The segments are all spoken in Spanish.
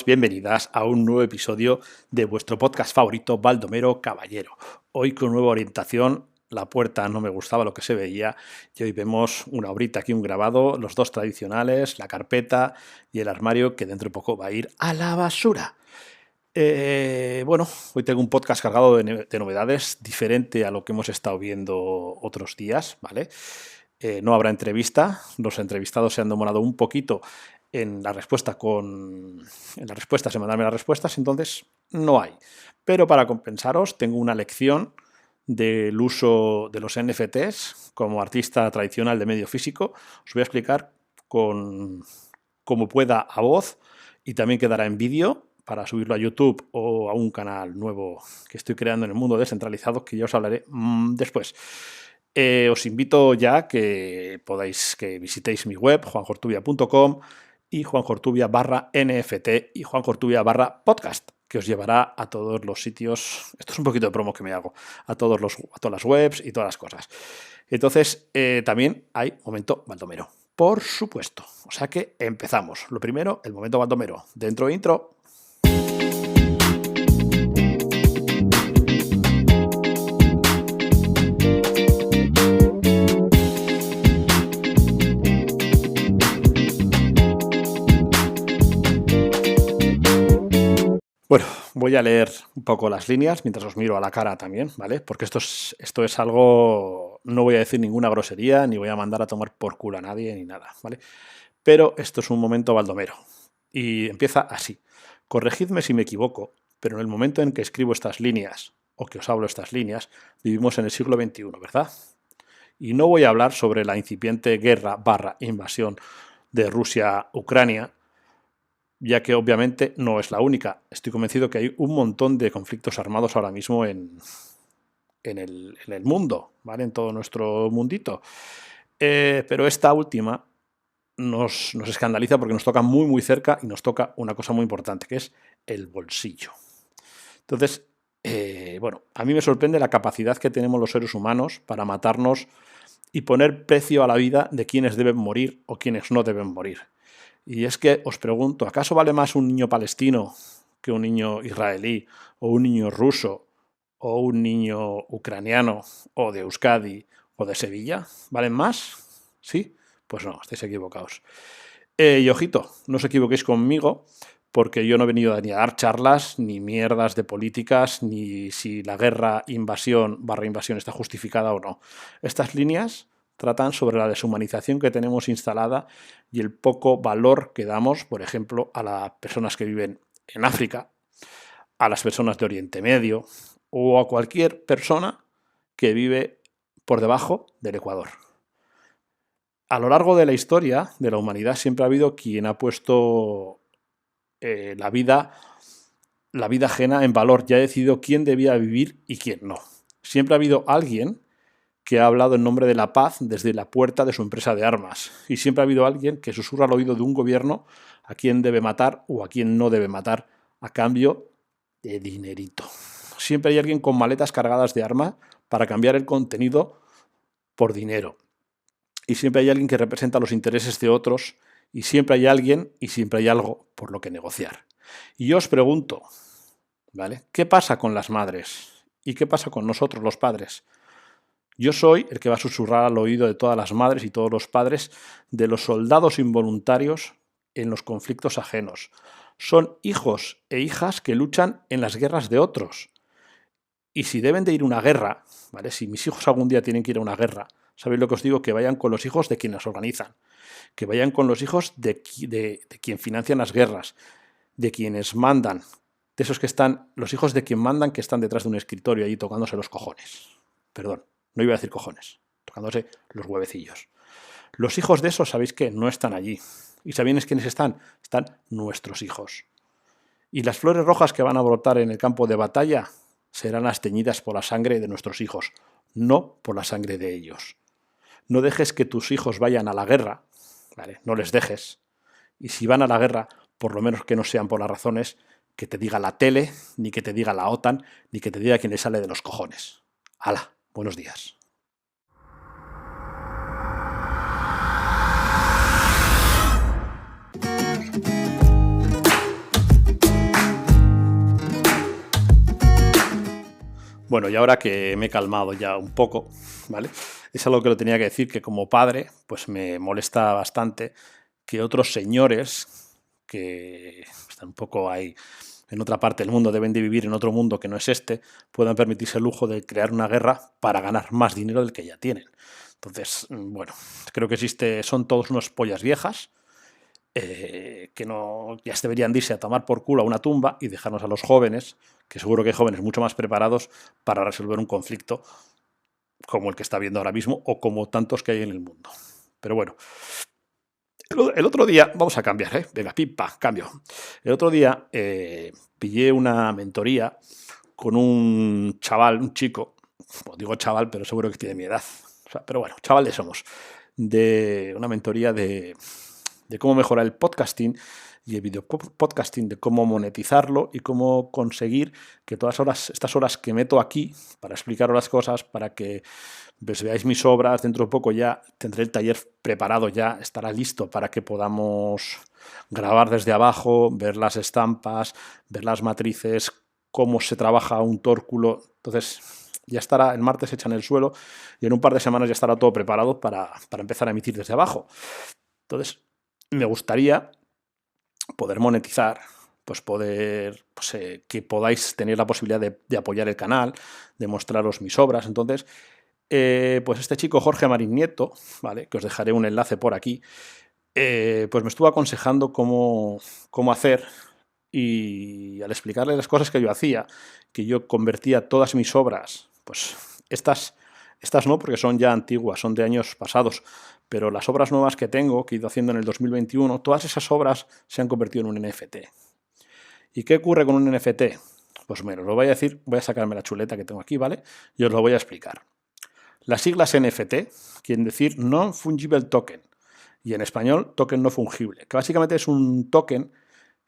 Bienvenidas a un nuevo episodio de vuestro podcast favorito, Baldomero Caballero. Hoy con nueva orientación, la puerta no me gustaba lo que se veía y hoy vemos una obrita aquí, un grabado, los dos tradicionales, la carpeta y el armario que dentro de poco va a ir a la basura. Hoy tengo un podcast cargado de novedades, diferente a lo que hemos estado viendo otros días, ¿vale? No habrá entrevista, los entrevistados se han demorado un poquito en la respuesta en mandarme las respuestas, entonces no hay. Pero para compensaros, tengo una lección del uso de los NFTs como artista tradicional de medio físico. Os voy a explicar como pueda a voz y también quedará en vídeo para subirlo a YouTube o a un canal nuevo que estoy creando en el mundo descentralizado, que ya os hablaré después. Os invito ya que visitéis mi web, juanjortubia.com y juanjortubia/NFT y juanjortubia/podcast, que os llevará a todos los sitios. Esto es un poquito de promo que me hago, a todas las webs y todas las cosas. Entonces, también hay Momento Baldomero, por supuesto. O sea que empezamos. Lo primero, el Momento Baldomero. Dentro intro. Bueno, voy a leer un poco las líneas mientras os miro a la cara también, ¿vale? Porque esto es algo... No voy a decir ninguna grosería, ni voy a mandar a tomar por culo a nadie, ni nada, ¿vale? Pero esto es un momento baldomero. Y empieza así. Corregidme si me equivoco, pero en el momento en que escribo estas líneas, o que os hablo estas líneas, vivimos en el siglo XXI, ¿verdad? Y no voy a hablar sobre la incipiente guerra/invasión de Rusia a Ucrania, ya que obviamente no es la única. Estoy convencido que hay un montón de conflictos armados ahora mismo en el mundo, ¿vale? En todo nuestro mundito. Pero esta última nos escandaliza porque nos toca muy, muy cerca y nos toca una cosa muy importante, que es el bolsillo. Entonces, a mí me sorprende la capacidad que tenemos los seres humanos para matarnos y poner precio a la vida de quienes deben morir o quienes no deben morir. Y es que os pregunto, ¿acaso vale más un niño palestino que un niño israelí, o un niño ruso, o un niño ucraniano, o de Euskadi, o de Sevilla? ¿Valen más? ¿Sí? Pues no, estáis equivocados. Y ojito, no os equivoquéis conmigo, porque yo no he venido ni a dar charlas, ni mierdas de políticas, ni si la guerra/invasión está justificada o no. Estas líneas tratan sobre la deshumanización que tenemos instalada y el poco valor que damos, por ejemplo, a las personas que viven en África, a las personas de Oriente Medio o a cualquier persona que vive por debajo del Ecuador. A lo largo de la historia de la humanidad siempre ha habido quien ha puesto la vida ajena en valor y ha decidido quién debía vivir y quién no. Siempre ha habido alguien que ha hablado en nombre de la paz desde la puerta de su empresa de armas. Y siempre ha habido alguien que susurra al oído de un gobierno a quién debe matar o a quién no debe matar a cambio de dinerito. Siempre hay alguien con maletas cargadas de armas para cambiar el contenido por dinero. Y siempre hay alguien que representa los intereses de otros, y siempre hay alguien y siempre hay algo por lo que negociar. Y yo os pregunto, ¿vale? ¿Qué pasa con las madres? ¿Y qué pasa con nosotros, los padres? Yo soy el que va a susurrar al oído de todas las madres y todos los padres de los soldados involuntarios en los conflictos ajenos. Son hijos e hijas que luchan en las guerras de otros. Y si deben de ir a una guerra, ¿vale? Si mis hijos algún día tienen que ir a una guerra, ¿sabéis lo que os digo? Que vayan con los hijos de quienes organizan, que vayan con los hijos de quien financian las guerras, de quienes mandan, de esos que están, los hijos de quien mandan que están detrás de un escritorio ahí tocándose los cojones. Perdón, no iba a decir cojones, tocándose los huevecillos. Los hijos de esos, ¿sabéis qué? No están allí. ¿Y sabéis quiénes están? Están nuestros hijos. Y las flores rojas que van a brotar en el campo de batalla serán las teñidas por la sangre de nuestros hijos, no por la sangre de ellos. No dejes que tus hijos vayan a la guerra, ¿vale? No les dejes. Y si van a la guerra, por lo menos que no sean por las razones que te diga la tele, ni que te diga la OTAN, ni que te diga quién le sale de los cojones. ¡Hala! Buenos días. Bueno, y ahora que me he calmado ya un poco, ¿vale? Es algo que lo tenía que decir, que como padre, pues me molesta bastante que otros señores que están un poco ahí en otra parte del mundo, deben de vivir en otro mundo que no es este, puedan permitirse el lujo de crear una guerra para ganar más dinero del que ya tienen. Entonces, bueno, creo que son todos unos pollas viejas, que no, ya se deberían de irse a tomar por culo a una tumba y dejarnos a los jóvenes, que seguro que hay jóvenes mucho más preparados para resolver un conflicto como el que está habiendo ahora mismo o como tantos que hay en el mundo. Pero bueno, el otro día, vamos a cambiar, ¿eh? Venga, pipa, cambio. El otro día pillé una mentoría con un chaval, un chico, pues digo chaval, pero seguro que tiene mi edad. O sea, pero bueno, chavales somos, de una mentoría de cómo mejorar el podcasting y el video podcasting, de cómo monetizarlo y cómo conseguir que estas horas que meto aquí para explicaros las cosas, para que pues veáis mis obras, dentro de poco ya tendré el taller preparado, ya estará listo para que podamos grabar desde abajo, ver las estampas, ver las matrices, cómo se trabaja un tórculo. Entonces ya estará, el martes hecha en el suelo y en un par de semanas ya estará todo preparado para empezar a emitir desde abajo. Entonces me gustaría poder monetizar, pues que podáis tener la posibilidad de apoyar el canal, de mostraros mis obras. Entonces, pues este chico Jorge Marín Nieto, ¿vale? Que os dejaré un enlace por aquí, pues me estuvo aconsejando cómo hacer, y al explicarle las cosas que yo hacía, que yo convertía todas mis obras, pues estas no, porque son ya antiguas, son de años pasados, pero las obras nuevas que tengo, que he ido haciendo en el 2021, todas esas obras se han convertido en un NFT. ¿Y qué ocurre con un NFT? Pues me lo voy a decir, voy a sacarme la chuleta que tengo aquí, ¿vale? Y os lo voy a explicar. Las siglas NFT quieren decir Non-Fungible Token, y en español token no fungible, que básicamente es un token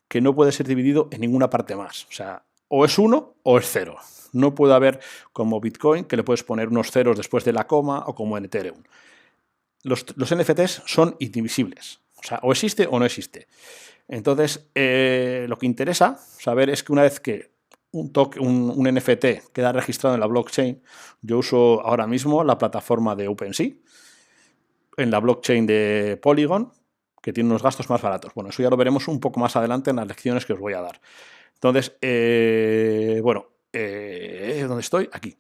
que no puede ser dividido en ninguna parte más. O sea, o es 1 o es 0. No puede haber como Bitcoin, que le puedes poner unos ceros después de la coma, o como en Ethereum. Los NFTs son indivisibles. O sea, o existe o no existe. Entonces, lo que interesa saber es que una vez que un NFT queda registrado en la blockchain, yo uso ahora mismo la plataforma de OpenSea, en la blockchain de Polygon, que tiene unos gastos más baratos. Bueno, eso ya lo veremos un poco más adelante en las lecciones que os voy a dar. Entonces, ¿dónde estoy? Aquí.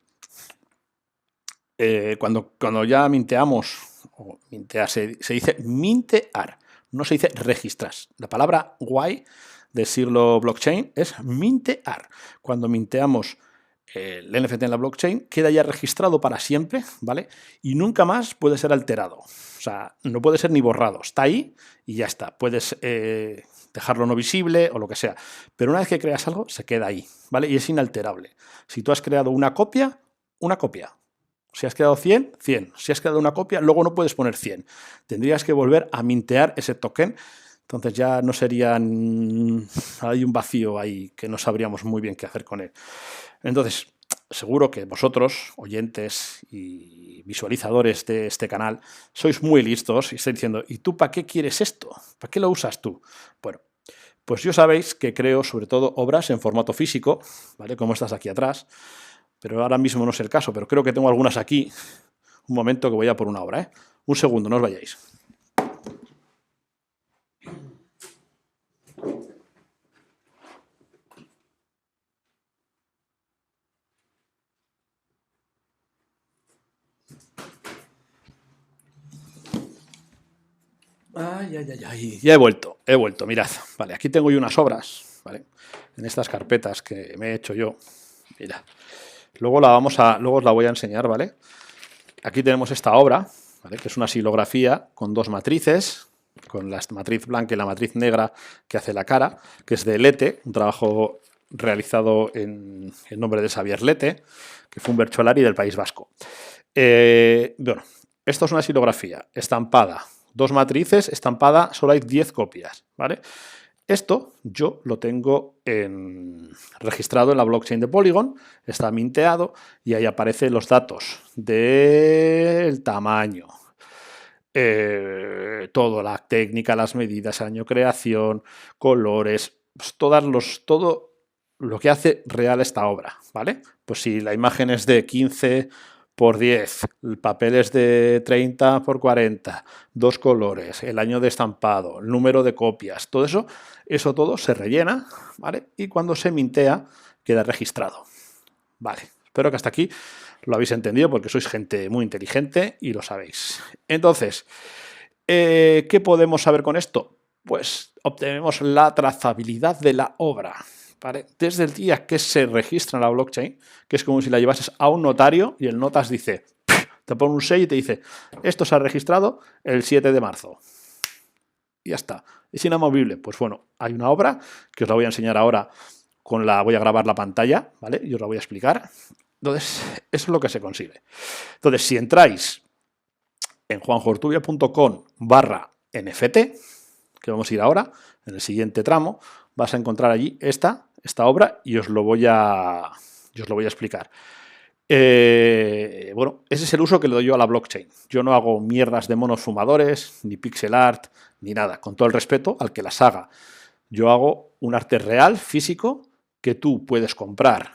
Cuando ya minteamos, o mintear, se dice mintear, no se dice registrar. La palabra guay del siglo blockchain es mintear. Cuando minteamos el NFT en la blockchain, queda ya registrado para siempre, ¿vale? Y nunca más puede ser alterado. O sea, no puede ser ni borrado. Está ahí y ya está. Puedes dejarlo no visible o lo que sea. Pero una vez que creas algo, se queda ahí, ¿vale? Y es inalterable. Si tú has creado una copia, una copia. Si has creado 100, 100. Si has creado una copia, luego no puedes poner 100. Tendrías que volver a mintear ese token. Entonces ya no serían... Hay un vacío ahí que no sabríamos muy bien qué hacer con él. Entonces, seguro que vosotros, oyentes y visualizadores de este canal, sois muy listos y estáis diciendo, ¿y tú para qué quieres esto? ¿Para qué lo usas tú? Bueno, pues yo sabéis que creo sobre todo obras en formato físico, ¿vale? Como estas aquí atrás, pero ahora mismo no es el caso, pero creo que tengo algunas aquí. Un momento que voy a por una obra, ¿eh? Un segundo, no os vayáis. Ay. Ya he vuelto, mirad. Vale, aquí tengo yo unas obras, ¿vale? En estas carpetas que me he hecho yo. Mira. Luego os la voy a enseñar, ¿vale? Aquí tenemos esta obra, ¿vale? Que es una silografía con dos matrices, con la matriz blanca y la matriz negra que hace la cara, que es de Lete, un trabajo realizado en nombre de Xavier Lete, que fue un Bercholari del País Vasco. Bueno, esto es una silografía estampada, dos matrices, estampada, solo hay 10 copias, ¿vale? Esto yo lo tengo registrado en la blockchain de Polygon, está minteado y ahí aparecen los datos del tamaño, todo, la técnica, las medidas, año de creación, colores, pues todo lo que hace real esta obra, ¿vale? Pues si la imagen es de 15 por 10, el papel es de 30 por 40, 2 colores, el año de estampado, el número de copias, todo eso, eso todo se rellena, ¿vale? Y cuando se mintea queda registrado. Vale, espero que hasta aquí lo habéis entendido porque sois gente muy inteligente y lo sabéis. Entonces, ¿qué podemos saber con esto? Pues obtenemos la trazabilidad de la obra, ¿vale? Desde el día que se registra en la blockchain, que es como si la llevases a un notario y el notas dice, te pone un sello y te dice, esto se ha registrado el 7 de marzo. Y ya está. ¿Es inamovible? Pues bueno, hay una obra que os la voy a enseñar ahora, voy a grabar la pantalla, ¿vale? Y os la voy a explicar. Entonces, eso es lo que se consigue. Entonces, si entráis en juanjoortubia.com/NFT, que vamos a ir ahora, en el siguiente tramo, vas a encontrar allí esta obra y os lo voy a explicar. Bueno, ese es el uso que le doy yo a la blockchain. Yo no hago mierdas de monos fumadores, ni pixel art, ni nada, con todo el respeto al que las haga. Yo hago un arte real, físico, que tú puedes comprar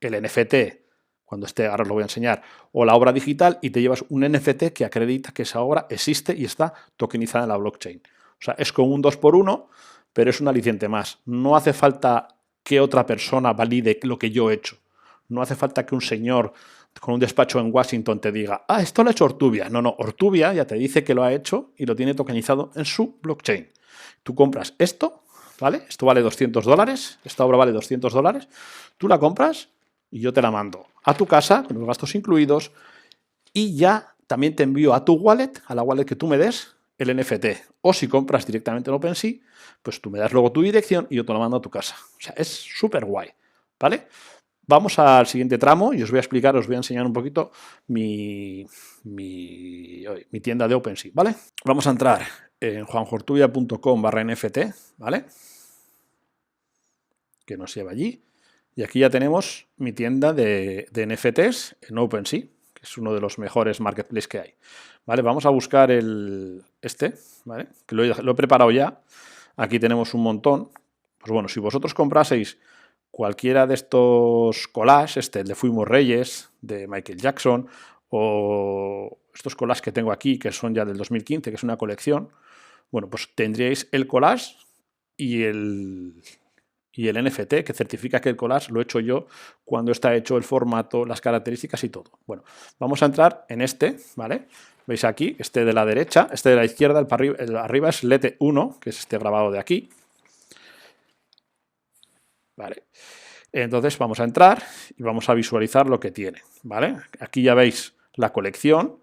el NFT, cuando esté, ahora os lo voy a enseñar, o la obra digital y te llevas un NFT que acredita que esa obra existe y está tokenizada en la blockchain. O sea, es como un 2x1, pero es un aliciente más. No hace falta que otra persona valide lo que yo he hecho. No hace falta que un señor con un despacho en Washington te diga, ah, esto lo ha hecho Ortubia. No, no, Ortubia ya te dice que lo ha hecho y lo tiene tokenizado en su blockchain. Tú compras esto, ¿vale? Esto vale $200, esta obra vale $200, tú la compras y yo te la mando a tu casa, con los gastos incluidos, y ya también te envío a tu wallet, a la wallet que tú me des, el NFT. O si compras directamente en OpenSea, pues tú me das luego tu dirección y yo te lo mando a tu casa. O sea, es súper guay, ¿vale? Vamos al siguiente tramo y os voy a explicar, os voy a enseñar un poquito mi tienda de OpenSea, ¿vale? Vamos a entrar en juanjoortubia.com/NFT, ¿vale? Que nos lleva allí. Y aquí ya tenemos mi tienda de NFTs en OpenSea, que es uno de los mejores marketplaces que hay. ¿Vale? Vamos a buscar ¿vale? Que lo he preparado ya. Aquí tenemos un montón. Pues bueno, si vosotros compraseis cualquiera de estos collages, el de Fuimos Reyes, de Michael Jackson, o estos collages que tengo aquí, que son ya del 2015, que es una colección, bueno, pues tendríais el collage y el NFT, que certifica que el collage lo he hecho yo cuando está hecho el formato, las características y todo. Bueno, vamos a entrar en ¿vale? Veis aquí, de la derecha, de la izquierda, el arriba es Lete 1, que es este grabado de aquí. ¿Vale? Entonces vamos a entrar y vamos a visualizar lo que tiene, ¿vale? Aquí ya veis la colección,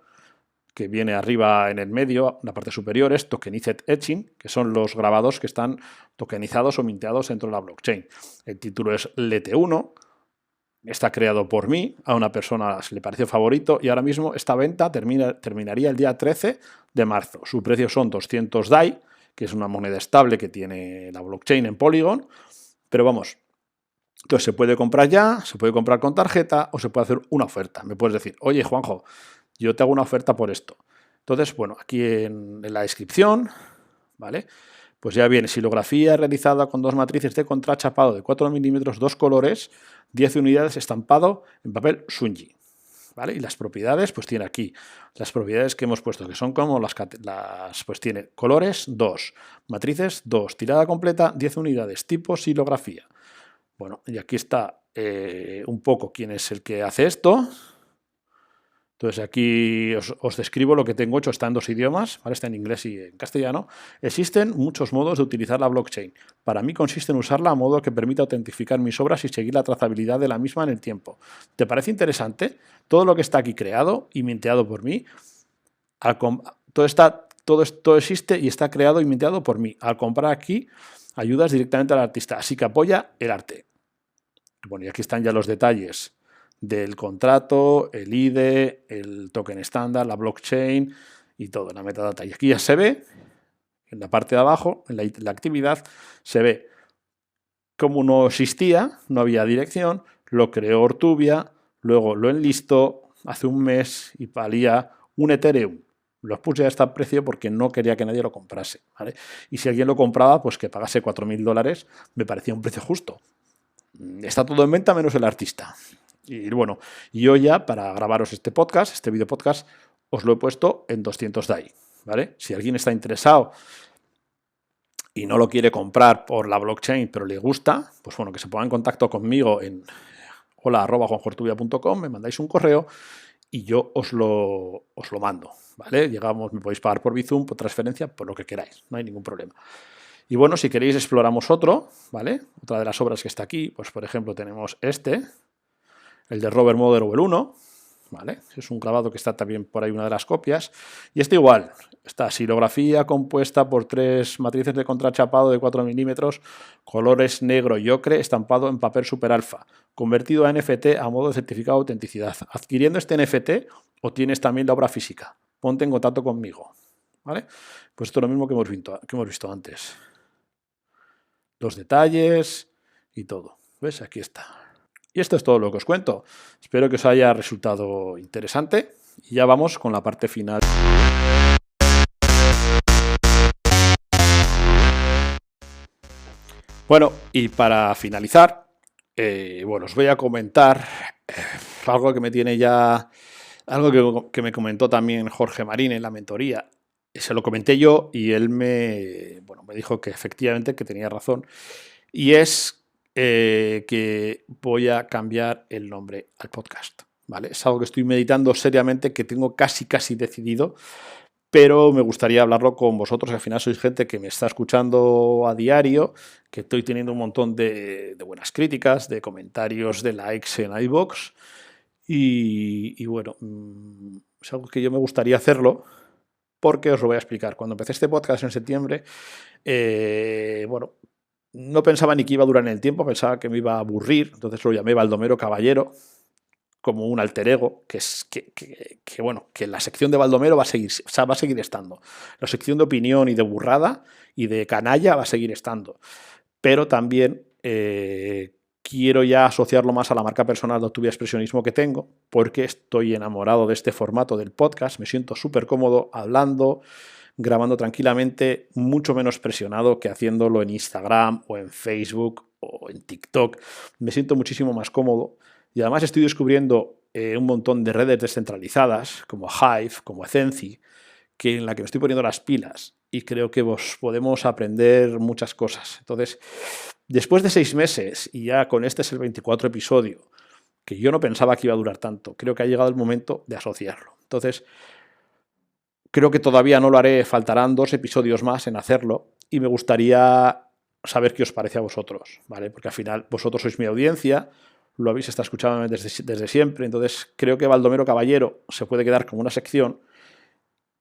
que viene arriba en el medio, en la parte superior es Tokenized Etching, que son los grabados que están tokenizados o minteados dentro de la blockchain. El título es Lete 1, está creado por mí, a una persona se le pareció favorito y ahora mismo esta venta terminaría el día 13 de marzo. Su precio son 200 DAI, que es una moneda estable que tiene la blockchain en Polygon, pero vamos, entonces se puede comprar ya, se puede comprar con tarjeta o se puede hacer una oferta. Me puedes decir, oye Juanjo, yo te hago una oferta por esto. Entonces, bueno, aquí en la descripción, ¿vale? Pues ya viene silografía realizada con 2 matrices de contrachapado de 4 milímetros, 2 colores, 10 unidades estampado en papel Sunji, ¿vale? Y las propiedades, pues tiene aquí las propiedades que hemos puesto, que son como pues tiene colores 2, matrices 2, tirada completa 10 unidades, tipo silografía. Bueno, y aquí está un poco quién es el que hace esto. Entonces aquí os describo lo que tengo hecho, está en 2 idiomas, ¿vale? Está en inglés y en castellano. Existen muchos modos de utilizar la blockchain. Para mí consiste en usarla a modo que permita autentificar mis obras y seguir la trazabilidad de la misma en el tiempo. ¿Te parece interesante? Todo lo que está aquí creado y minteado por mí, todo existe y está creado y minteado por mí. Al comprar aquí, ayudas directamente al artista, así que apoya el arte. Bueno, y aquí están ya los detalles del contrato, el IDE, el token estándar, la blockchain y todo, la metadata. Y aquí ya se ve, en la parte de abajo, en la actividad, se ve cómo no existía, no había dirección, lo creó Ortubia, luego lo enlistó hace un mes y valía un Ethereum. Lo puse a este precio porque no quería que nadie lo comprase, ¿vale? Y si alguien lo compraba, pues que pagase $4.000, me parecía un precio justo. Está todo en venta menos el artista. Y bueno, yo ya para grabaros este video podcast, os lo he puesto en 200 DAI, ¿vale? Si alguien está interesado y no lo quiere comprar por la blockchain, pero le gusta, pues bueno, que se ponga en contacto conmigo en hola@juanjortubia.com, me mandáis un correo y yo os lo mando, ¿vale? Llegamos, me podéis pagar por Bizum, por transferencia, por lo que queráis, no hay ningún problema. Y bueno, si queréis exploramos otro, ¿vale? Otra de las obras que está aquí, pues por ejemplo tenemos el de Robert Motherwell 1, ¿vale? Es un grabado que está también por ahí una de las copias. Y este igual, esta xilografía compuesta por 3 matrices de contrachapado de 4 milímetros, colores negro y ocre, estampado en papel super alfa, convertido a NFT a modo de certificado de autenticidad. Adquiriendo este NFT obtienes también la obra física. Ponte en contacto conmigo, ¿vale? Pues esto es lo mismo que hemos visto antes. Los detalles y todo. ¿Ves? Aquí está. Y esto es todo lo que os cuento. Espero que os haya resultado interesante. Y ya vamos con la parte final. Bueno, y para finalizar, bueno, os voy a comentar algo que me tiene ya... Algo que me comentó también Jorge Marín en la mentoría. Se lo comenté yo y él me dijo que efectivamente que tenía razón. Y es que voy a cambiar el nombre al podcast, ¿vale? Es algo que estoy meditando seriamente, que tengo casi decidido, pero me gustaría hablarlo con vosotros. Al final sois gente que me está escuchando a diario, que estoy teniendo un montón de buenas críticas, de comentarios, de likes en iVoox. Y bueno, es algo que yo me gustaría hacerlo, porque os lo voy a explicar. Cuando empecé este podcast en septiembre, bueno, no pensaba ni que iba a durar en el tiempo, pensaba que me iba a aburrir, entonces lo llamé Baldomero Caballero, como un alter ego, que la sección de Baldomero va a seguir estando. La sección de opinión y de burrada y de canalla va a seguir estando. Pero también quiero ya asociarlo más a la marca personal de Octubia Expresionismo que tengo, porque estoy enamorado de este formato del podcast, me siento súper cómodo hablando, grabando tranquilamente, mucho menos presionado que haciéndolo en Instagram o en Facebook o en TikTok. Me siento muchísimo más cómodo y además estoy descubriendo un montón de redes descentralizadas como Hive, como Ecenci, en la que me estoy poniendo las pilas y creo que podemos aprender muchas cosas. Entonces, después de 6 meses, y ya con este es el 24 episodio, que yo no pensaba que iba a durar tanto, creo que ha llegado el momento de asociarlo. Entonces, creo que todavía no lo haré, faltarán 2 episodios más en hacerlo y me gustaría saber qué os parece a vosotros, ¿vale? Porque al final vosotros sois mi audiencia, lo habéis estado escuchando desde siempre, entonces creo que Baldomero Caballero se puede quedar como una sección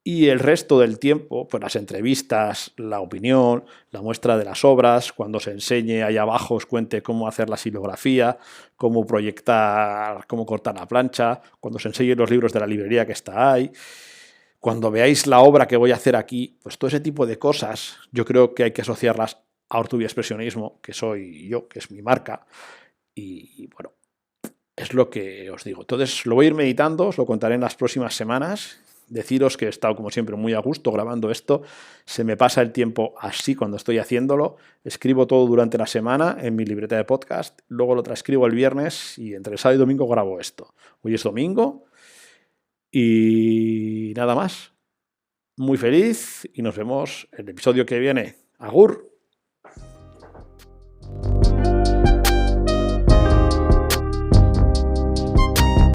y el resto del tiempo, pues las entrevistas, la opinión, la muestra de las obras, cuando se enseñe ahí abajo os cuente cómo hacer la xilografía, cómo proyectar, cómo cortar la plancha, cuando os enseñe los libros de la librería que está ahí, cuando veáis la obra que voy a hacer aquí, pues todo ese tipo de cosas yo creo que hay que asociarlas a Ortubia Expresionismo, que soy yo, que es mi marca, y bueno, es lo que os digo. Entonces lo voy a ir meditando, os lo contaré en las próximas semanas. Deciros que he estado, como siempre, muy a gusto grabando esto. Se me pasa el tiempo así cuando estoy haciéndolo. Escribo todo durante la semana en mi libreta de podcast. Luego lo transcribo el viernes y entre sábado y domingo grabo esto. Hoy es domingo y nada más. Muy feliz y nos vemos en el episodio que viene. ¡Agur!